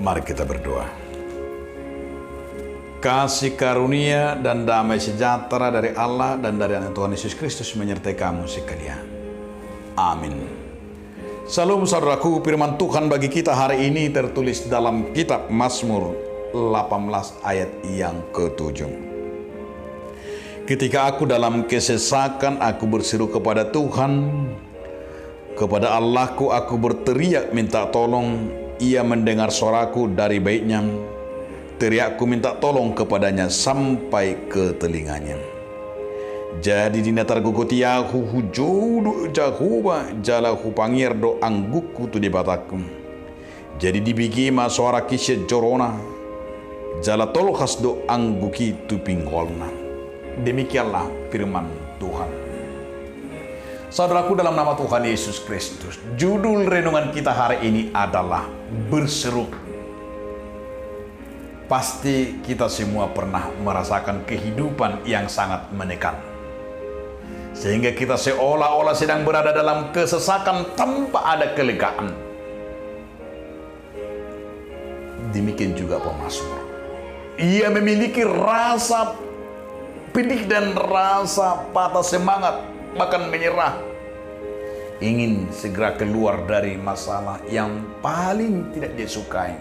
Mari kita berdoa. Kasih karunia dan damai sejahtera dari Allah dan dari Anak Tuhan Yesus Kristus menyertai kamu sekalian. Amin. Salam saudaraku, firman Tuhan bagi kita hari ini tertulis dalam kitab Mazmur 18 ayat yang ke-7. Ketika aku dalam kesesakan, aku berseru kepada Tuhan. Kepada Allahku aku berteriak minta tolong. Ia mendengar suaraku dari baiknya. Teriakku minta tolong kepadanya sampai ke telinganya. Jadi di natar gugutiahu hujudu jahuba jalahu pangirdo angguku tu dibataku. Jadi dibigima suara kisah jorona jala tolhas do angguki tu pinggolna. Demikianlah firman Tuhan. Saudaraku, dalam nama Tuhan Yesus Kristus, judul renungan kita hari ini adalah berseru. Pasti kita semua pernah merasakan kehidupan yang sangat menekan, sehingga kita seolah-olah sedang berada dalam kesesakan tanpa ada kelegaan. Demikian juga pemazmur. Ia memiliki rasa pedih dan rasa patah semangat, bahkan menyerah, ingin segera keluar dari masalah yang paling tidak disukai.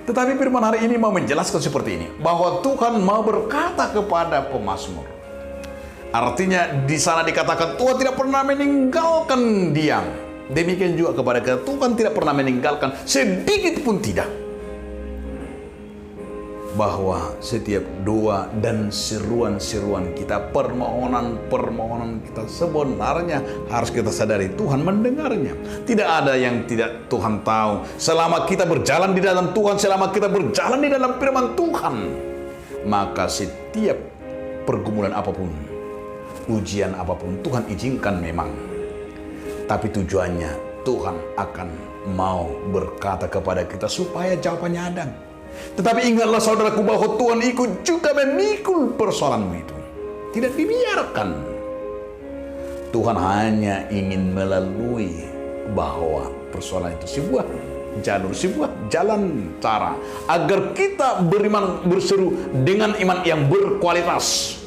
Tetapi firman hari ini mau menjelaskan seperti ini, bahwa Tuhan mau berkata kepada pemazmur. Artinya di sana dikatakan Tuhan tidak pernah meninggalkan dia. Demikian juga kepada kita, Tuhan tidak pernah meninggalkan sedikit pun tidak. Bahwa setiap doa dan seruan-seruan kita, permohonan-permohonan kita sebenarnya harus kita sadari Tuhan mendengarnya. Tidak ada yang tidak Tuhan tahu. Selama kita berjalan di dalam Tuhan, selama kita berjalan di dalam firman Tuhan, maka setiap pergumulan apapun, ujian apapun Tuhan izinkan memang. Tapi tujuannya Tuhan akan mau berkata kepada kita supaya jawabannya ada. Tetapi ingatlah saudaraku, bahwa Tuhan ikut juga memikul persoalanmu itu. Tidak dibiarkan. Tuhan hanya ingin melalui bahwa persoalan itu sebuah jalur, sebuah jalan cara, agar kita beriman, berseru dengan iman yang berkualitas.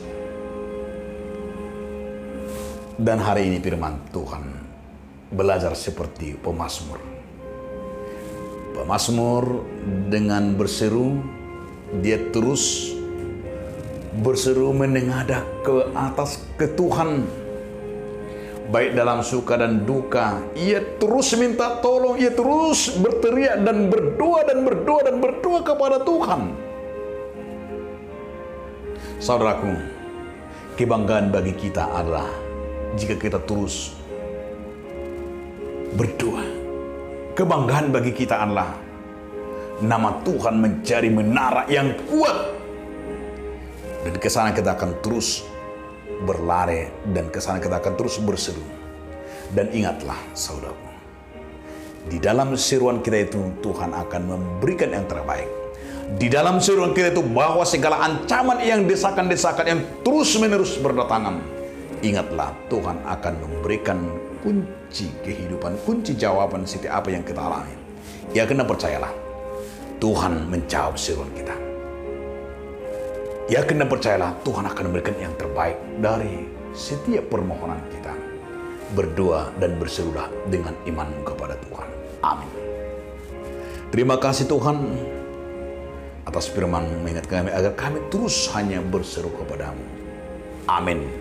Dan hari ini firman Tuhan belajar seperti pemazmur. Pemazmur dengan berseru, dia terus berseru menengadah ke atas, ke Tuhan. Baik dalam suka dan duka, ia terus minta tolong, ia terus berteriak dan berdoa dan berdoa dan berdoa kepada Tuhan. Saudaraku, kebanggaan bagi kita adalah jika kita terus berdoa. Kebanggaan bagi kita adalah nama Tuhan menjadi menara yang kuat. Dan ke sana kita akan terus berlari, dan ke sana kita akan terus berseru. Dan ingatlah saudaraku, di dalam seruan kita itu Tuhan akan memberikan yang terbaik. Di dalam seruan kita itu bahwa segala ancaman yang desakan-desakan yang terus-menerus berdatangan, ingatlah Tuhan akan memberikan kunci kehidupan, kunci jawaban setiap apa yang kita alami. Ya, kena percayalah, Tuhan menjawab seruan kita. Ya, kena percayalah, Tuhan akan memberikan yang terbaik dari setiap permohonan kita. Berdoa dan berserulah dengan iman kepada Tuhan. Amin. Terima kasih Tuhan atas firman mengingat kami agar kami terus hanya berseru kepadamu. Amin.